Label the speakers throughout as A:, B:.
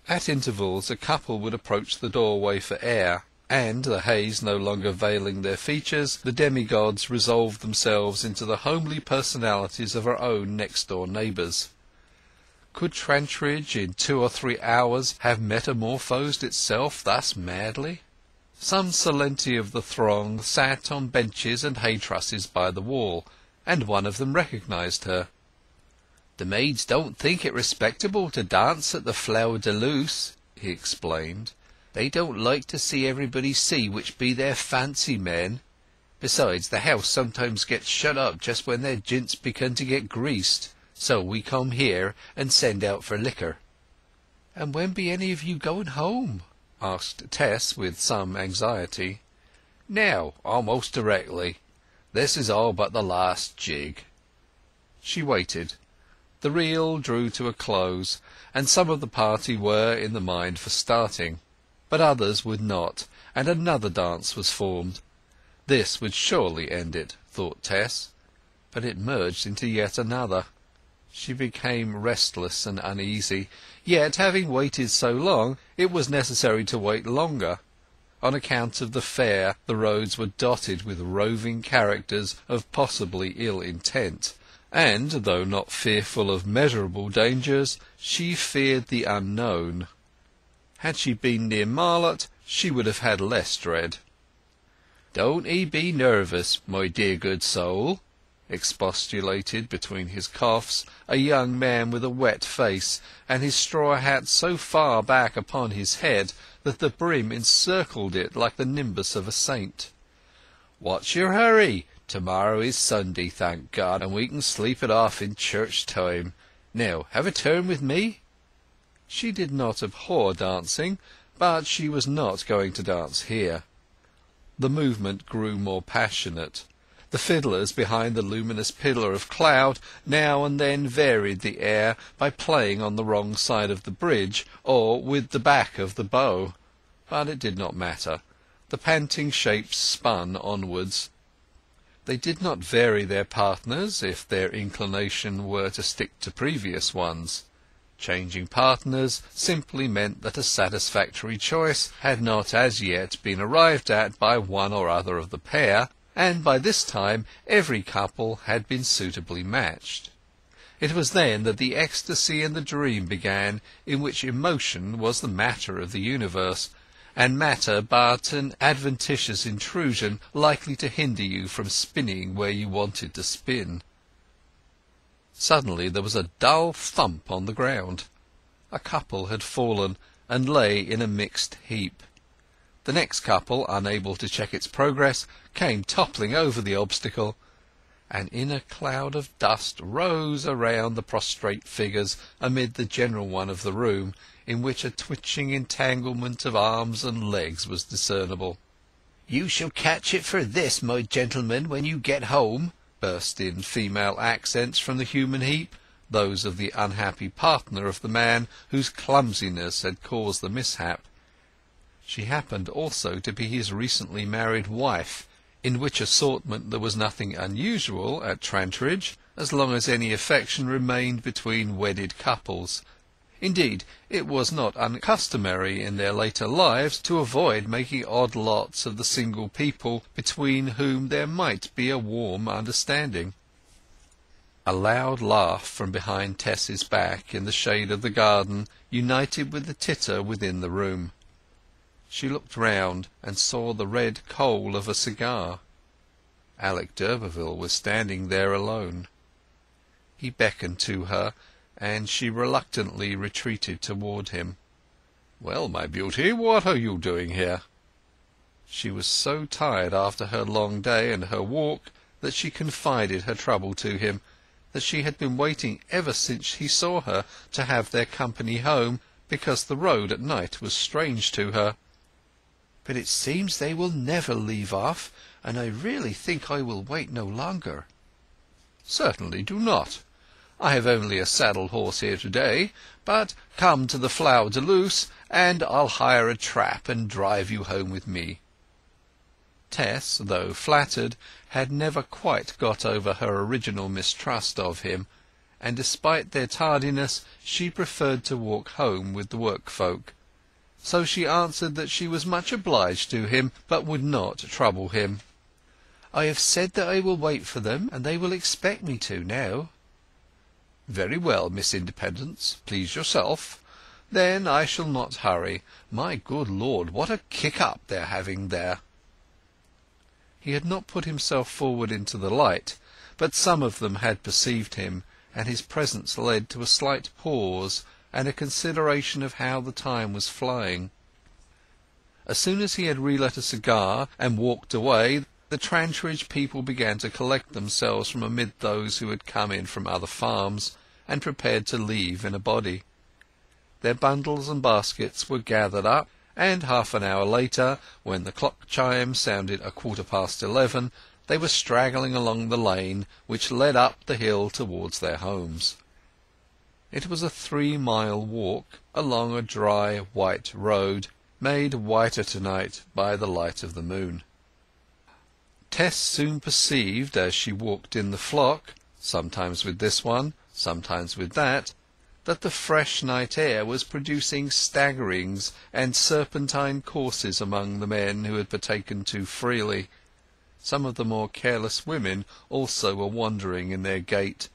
A: At intervals a couple would approach the doorway for air, and, the haze no longer veiling their features, the demigods resolved themselves into the homely personalities of our own next-door neighbours. Could Trantridge in 2 or 3 hours have metamorphosed itself thus madly? Some Salenti of the throng sat on benches and hay-trusses by the wall, and one of them recognized her. "The maids don't think it respectable to dance at the Flower de Luce," he explained. "They don't like to see everybody see which be their fancy men. Besides, the house sometimes gets shut up just when their jints begin to get greased, so we come here and send out for liquor." "And when be any of you going home?" asked Tess with some anxiety. "Now, almost directly. This is all but the last jig." She waited. The reel drew to a close, and some of the party were in the mind for starting, but others would not, and another dance was formed. This would surely end it, thought Tess, but it merged into yet another. She became restless and uneasy, yet, having waited so long, it was necessary to wait longer. On account of the fair, the roads were dotted with roving characters of possibly ill intent, and, though not fearful of measurable dangers, she feared the unknown. Had she been near Marlott, she would have had less dread. "Don't 'ee be nervous, my dear good soul," expostulated between his coughs a young man with a wet face, and his straw hat so far back upon his head that the brim encircled it like the nimbus of a saint. "What's your hurry? To-morrow is Sunday, thank God, and we can sleep it off in church time. Now, have a turn with me?" She did not abhor dancing, but she was not going to dance here. The movement grew more passionate. The fiddlers behind the luminous pillar of cloud now and then varied the air by playing on the wrong side of the bridge or with the back of the bow. But it did not matter. The panting shapes spun onwards. They did not vary their partners if their inclination were to stick to previous ones. Changing partners simply meant that a satisfactory choice had not as yet been arrived at by one or other of the pair, and by this time every couple had been suitably matched. It was then that the ecstasy and the dream began, in which emotion was the matter of the universe, and matter but an adventitious intrusion likely to hinder you from spinning where you wanted to spin. Suddenly there was a dull thump on the ground. A couple had fallen, and lay in a mixed heap. The next couple, unable to check its progress, came toppling over the obstacle. An inner cloud of dust rose around the prostrate figures amid the general one of the room, in which a twitching entanglement of arms and legs was discernible. "You shall catch it for this, my gentleman, when you get home," burst in female accents from the human heap, those of the unhappy partner of the man whose clumsiness had caused the mishap. She happened also to be his recently married wife, in which assortment there was nothing unusual at Trantridge, as long as any affection remained between wedded couples. Indeed, it was not uncustomary in their later lives to avoid making odd lots of the single people between whom there might be a warm understanding. A loud laugh from behind Tess's back in the shade of the garden united with the titter within the room. She looked round and saw the red coal of a cigar. Alec d'Urberville was standing there alone. He beckoned to her, and she reluctantly retreated toward him. "Well, my beauty, what are you doing here?" She was so tired after her long day and her walk that she confided her trouble to him, that she had been waiting ever since he saw her to have their company home, because the road at night was strange to her. "But it seems they will never leave off, and I really think I will wait no longer." "Certainly do not. I have only a saddle horse here to-day, but come to the Flower de Luce, and I'll hire a trap and drive you home with me." Tess, though flattered, had never quite got over her original mistrust of him, and despite their tardiness she preferred to walk home with the workfolk. So she answered that she was much obliged to him, but would not trouble him. "I have said that I will wait for them, and they will expect me to now." "Very well, Miss Independence, please yourself. Then I shall not hurry. My good Lord, what a kick-up they're having there!" He had not put himself forward into the light, but some of them had perceived him, and his presence led to a slight pause and a consideration of how the time was flying. As soon as he had relit a cigar and walked away, the Trantridge people began to collect themselves from amid those who had come in from other farms, and prepared to leave in a body. Their bundles and baskets were gathered up, and half an hour later, when the clock chime sounded 11:15, they were straggling along the lane which led up the hill towards their homes. It was a 3-mile walk along a dry white road, made whiter tonight by the light of the moon. Tess soon perceived, as she walked in the flock, sometimes with this one, sometimes with that the fresh night air was producing staggerings and serpentine courses among the men who had partaken too freely. Some of the more careless women also were wandering in their gait,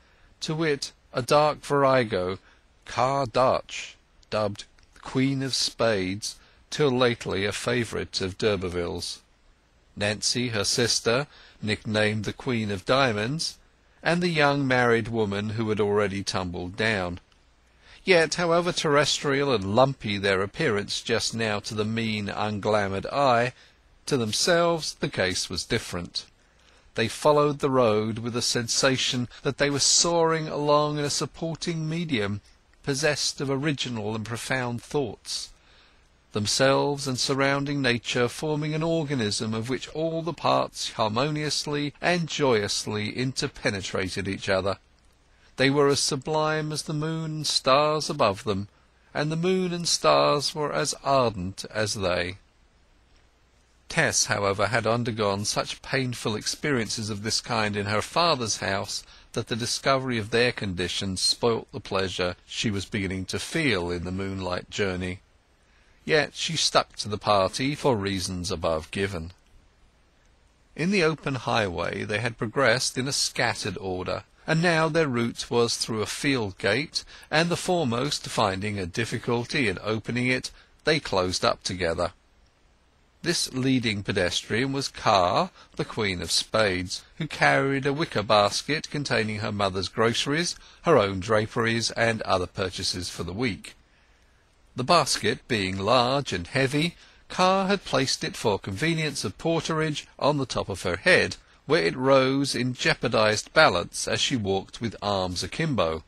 A: to wit, a dark virago, Car Dutch, dubbed Queen of Spades, till lately a favourite of d'Urberville's; Nancy, her sister, nicknamed the Queen of Diamonds; and the young married woman who had already tumbled down. Yet, however terrestrial and lumpy their appearance just now to the mean, unglamoured eye, to themselves the case was different. They followed the road with a sensation that they were soaring along in a supporting medium, possessed of original and profound thoughts, themselves and surrounding nature forming an organism of which all the parts harmoniously and joyously interpenetrated each other. They were as sublime as the moon and stars above them, and the moon and stars were as ardent as they. Tess, however, had undergone such painful experiences of this kind in her father's house that the discovery of their condition spoilt the pleasure she was beginning to feel in the moonlight journey. Yet she stuck to the party for reasons above given. In the open highway they had progressed in a scattered order, and now their route was through a field gate, and the foremost finding a difficulty in opening it, they closed up together. This leading pedestrian was Car, the Queen of Spades, who carried a wicker basket containing her mother's groceries, her own draperies, and other purchases for the week. The basket being large and heavy, Car had placed it for convenience of porterage on the top of her head, where it rose in jeopardized balance as she walked with arms akimbo.